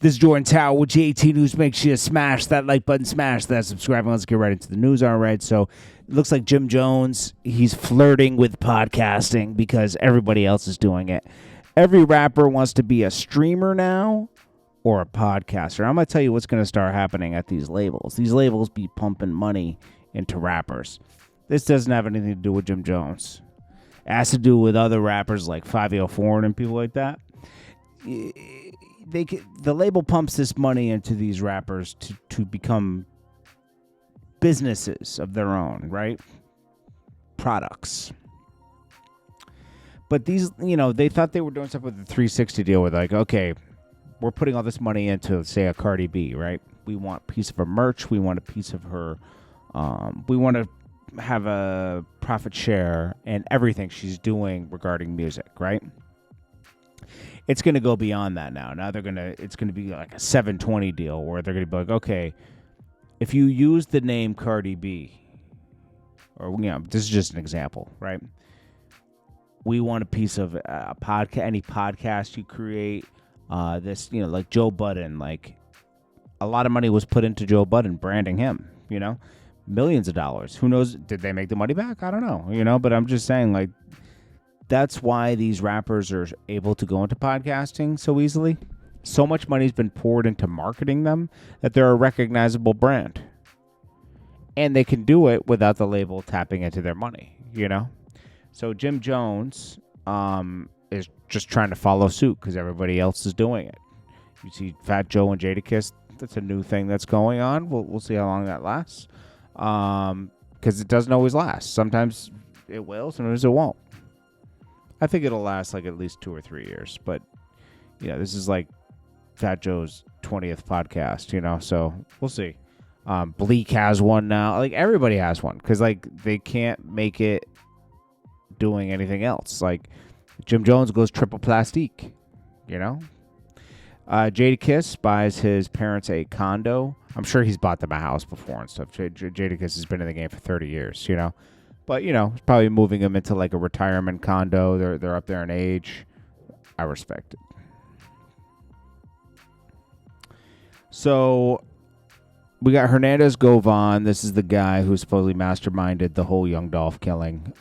This is Jordan Tower with JT News. Make sure you smash that like button, smash that subscribe. Let's get right into the news. All right, so it looks like Jim Jones, he's flirting with podcasting because everybody else is doing it. Every rapper wants to be a streamer now or a podcaster. I'm going to tell you what's going to start happening at these labels. These labels be pumping money into rappers. This doesn't have anything to do with Jim Jones. It has to do with other rappers like 504 and people like that. The label pumps this money into these rappers to become businesses of their own, right? Products. But these, they thought they were doing something with the 360 deal with like, okay, we're putting all this money into, say, a Cardi B, right? We want a piece of her merch. We want a piece of her, we want to have a profit share and everything she's doing regarding music, right? It's going to go beyond that now. Now it's going to be like a 720 deal where they're going to be like, okay, if you use the name Cardi B, or, this is just an example, right? We want a piece of a podcast, any podcast you create, like Joe Budden, like a lot of money was put into Joe Budden branding him, millions of dollars. Who knows? Did they make the money back? I don't know, but I'm just saying, like, that's why these rappers are able to go into podcasting so easily. So much money's been poured into marketing them that they're a recognizable brand. And they can do it without the label tapping into their money, So Jim Jones is just trying to follow suit because everybody else is doing it. You see Fat Joe and Jadakiss, that's a new thing that's going on. We'll see how long that lasts. Because it doesn't always last. Sometimes it will, sometimes it won't. I think it'll last like at least 2 or 3 years. But, this is like Fat Joe's 20th podcast, so we'll see. Bleak has one now. Like, everybody has one because, like, they can't make it doing anything else. Like, Jim Jones goes triple plastique, Jadakiss buys his parents a condo. I'm sure he's bought them a house before and stuff. Jadakiss has been in the game for 30 years, But, he's probably moving them into, like, a retirement condo. They're up there in age. I respect it. So, we got Hernandez Govan. This is the guy who supposedly masterminded the whole young Dolph killing.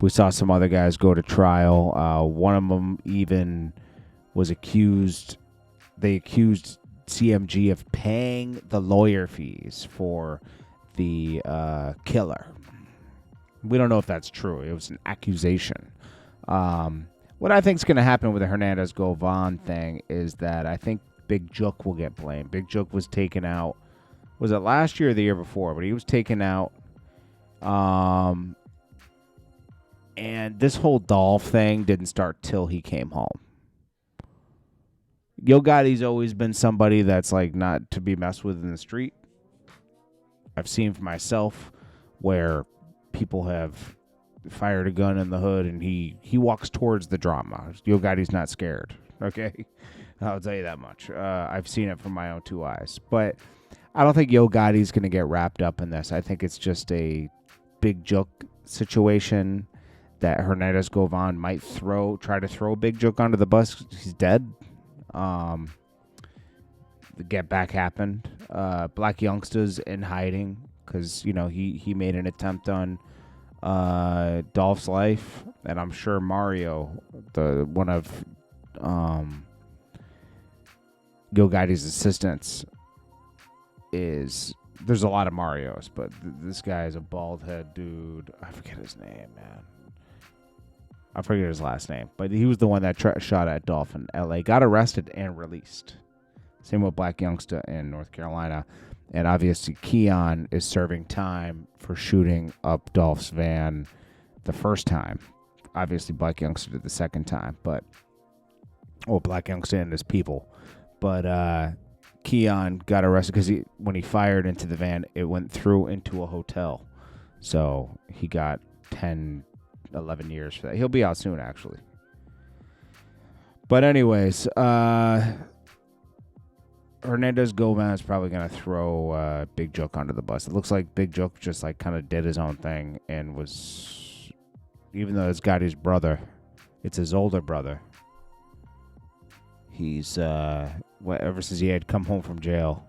We saw some other guys go to trial. One of them even was accused. They accused CMG of paying the lawyer fees for the killer. We don't know if that's true. It was an accusation. What I think is going to happen with the Hernandez Govan thing is that I think Big Jook will get blamed. Big Jook was taken out. Was it last year or the year before? But he was taken out. And this whole Dolph thing didn't start till he came home. Yo Gotti's always been somebody that's like not to be messed with in the street. I've seen for myself where people have fired a gun in the hood and he walks towards the drama. Yo Gotti's not scared. Okay? I'll tell you that much. I've seen it from my own 2 eyes. But I don't think Yo Gotti's going to get wrapped up in this. I think it's just Big Jook situation that Hernandez Govan might try to throw Big Jook under the bus. He's dead. The get back happened. Black Youngster's in hiding because, he made an attempt on Dolph's life. And I'm sure Mario, one of Yo Gotti's assistants, there's a lot of Marios, but this guy is a bald head dude. I forget his name, man. I forget his last name, but he was the one that shot at Dolph in L.A., got arrested and released. Same with Black Youngster in North Carolina. And obviously Keon is serving time for shooting up Dolph's van the first time. Obviously Black Youngster did the second time, Black Youngster and his people. But Keon got arrested because when he fired into the van, it went through into a hotel. So he got 11 years for that. He'll be out soon, actually. But anyways, Hernandez Govan is probably going to throw Big Jook under the bus. It looks like Big Jook just like kind of did his own thing and was, even though it's got his brother, it's his older brother. He's ever since he had come home from jail.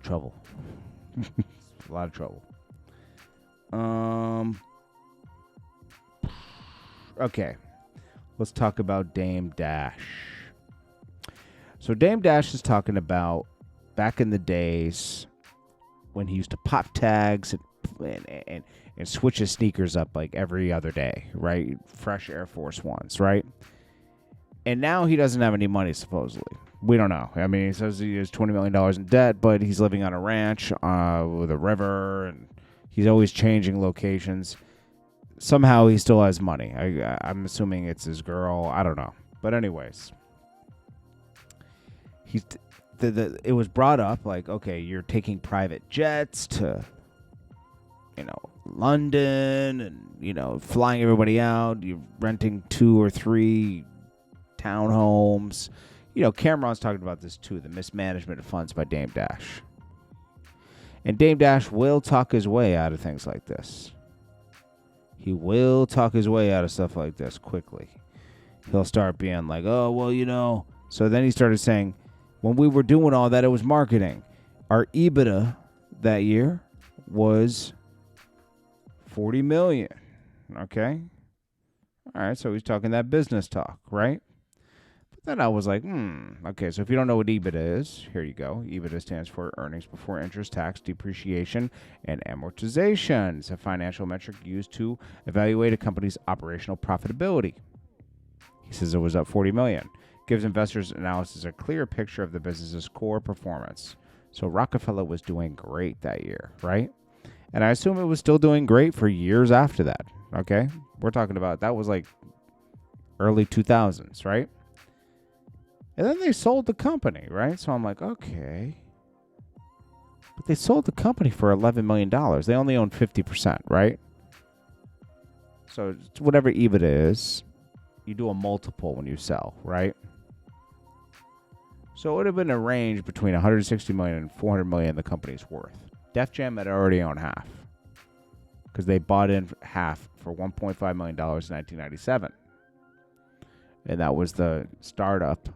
Trouble. A lot of trouble. Okay. Let's talk about Dame Dash. So Dame Dash is talking about back in the days when he used to pop tags and switch his sneakers up like every other day, right? Fresh Air Force Ones, right? And now he doesn't have any money, supposedly. We don't know. I mean, he says he has $20 million in debt, but he's living on a ranch with a river, and he's always changing locations. Somehow he still has money. I'm assuming it's his girl. I don't know. But anyways, it was brought up like, okay, you're taking private jets to, London and, flying everybody out. You're renting 2 or 3 townhomes. Cameron's talking about this too, the mismanagement of funds by Dame Dash. And Dame Dash will talk his way out of things like this. He will talk his way out of stuff like this quickly. He'll start being like, oh, well, So then he started saying, when we were doing all that, it was marketing. Our EBITDA that year was $40 million. Okay? All right, so he's talking that business talk, right? Then I was like, okay, so if you don't know what EBITDA is, here you go. EBITDA stands for earnings before interest, tax, depreciation, and amortization. It's a financial metric used to evaluate a company's operational profitability. He says it was up $40 million. Gives investors analysis a clear picture of the business's core performance. So Rocafella was doing great that year, right? And I assume it was still doing great for years after that, okay? We're talking about, that was like early 2000s, right? And then they sold the company, right? So I'm like, okay. But they sold the company for $11 million. They only own 50%, right? So it's whatever EBITDA is, you do a multiple when you sell, right? So it would have been a range between $160 million and $400 million the company's worth. Def Jam had already owned half because they bought in half for $1.5 million in 1997. And that was the startup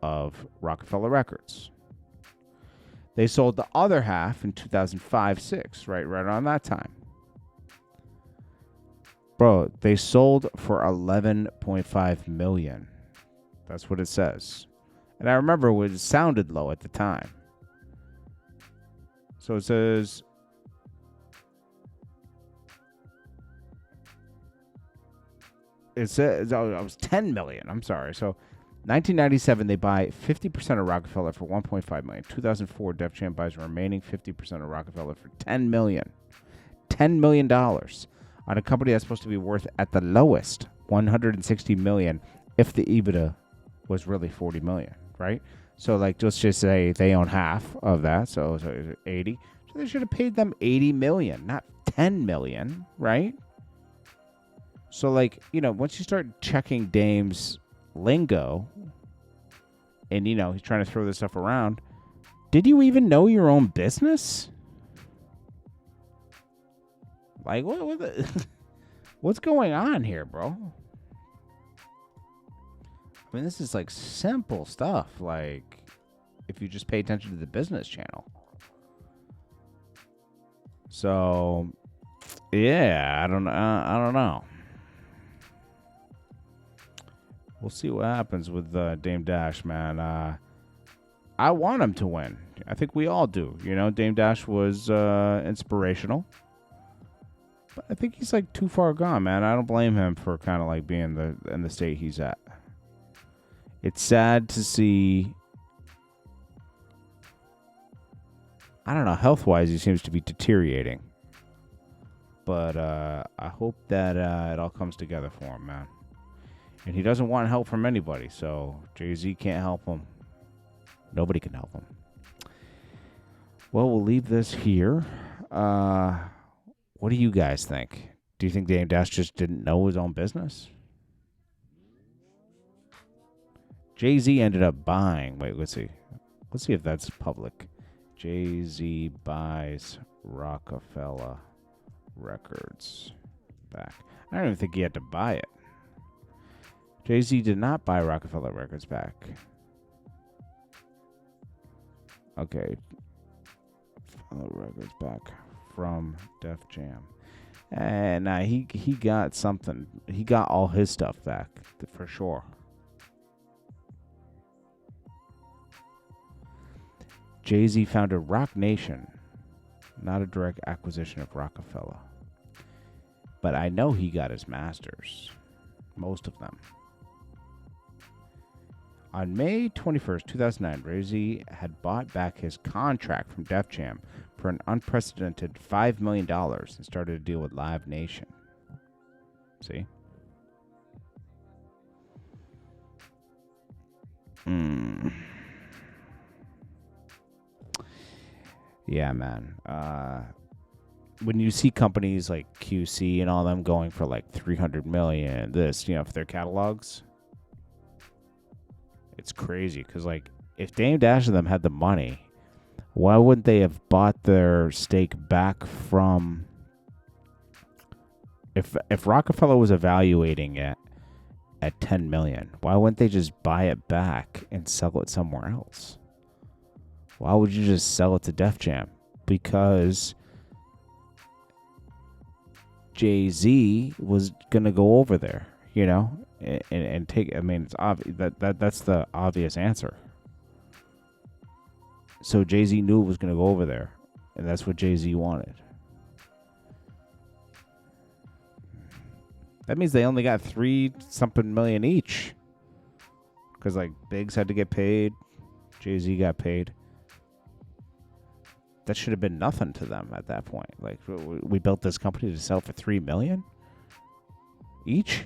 of Rocafella Records. They sold the other half in 2005-06, right around that time. Bro, they sold for $11.5 million. That's what it says. And I remember it sounded low at the time. So it says it was $10 million. I'm sorry. So 1997, they buy 50% of Rocafella for $1.5 million. 2004, Def Jam buys the remaining 50% of Rocafella for $10 million. $10 million on a company that's supposed to be worth at the lowest $160 million if the EBITDA was really $40 million, right? So, like, let's just say they own half of that, so 80. So they should have paid them $80 million, not $10 million, right? So, like, once you start checking Dame's lingo and he's trying to throw this stuff around, did you even know your own business? Like, what's going on here, bro? I mean, this is like simple stuff, like if you just pay attention to the business channel. So yeah, I don't know. We'll see what happens with Dame Dash, man. I want him to win. I think we all do. Dame Dash was inspirational. But I think he's like too far gone, man. I don't blame him for kind of like being in the state he's at. It's sad to see. I don't know. Health-wise, he seems to be deteriorating. But I hope that it all comes together for him, man. And he doesn't want help from anybody, so Jay-Z can't help him. Nobody can help him. Well, we'll leave this here. What do you guys think? Do you think Dame Dash just didn't know his own business? Jay-Z ended up buying. Wait, let's see. Let's see if that's public. Jay-Z buys Rocafella Records back. I don't even think he had to buy it. Jay-Z did not buy Rocafella Records back. Okay. Follow records back from Def Jam. And he got something. He got all his stuff back for sure. Jay-Z founded Rock Nation, not a direct acquisition of Rocafella. But I know he got his masters, most of them. On May 21st, 2009, Jay-Z had bought back his contract from Def Jam for an unprecedented $5 million and started a deal with Live Nation. See? Yeah, man. When you see companies like QC and all them going for like 300 million, for their catalogs, it's crazy. Because like, if Dame Dash and them had the money, why wouldn't they have bought their stake back from? If Rockefeller was evaluating it at 10 million, why wouldn't they just buy it back and sell it somewhere else? Why would you just sell it to Def Jam? Because Jay-Z was gonna go over there, and take. I mean, it's obvious that's the obvious answer. So Jay-Z knew it was gonna go over there, and that's what Jay-Z wanted. That means they only got 3-something million each, because like Biggs had to get paid, Jay-Z got paid. That should have been nothing to them at that point. Like, we built this company to sell for $3 million each.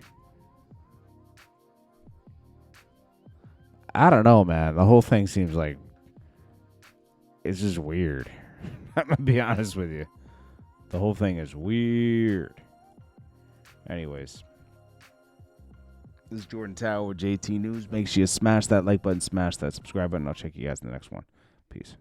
I don't know, man. The whole thing seems like it's just weird. I'm gonna be honest with you. The whole thing is weird. Anyways, this is Jordan Tower with JT News. Make sure you smash that like button, smash that subscribe button. I'll check you guys in the next one. Peace.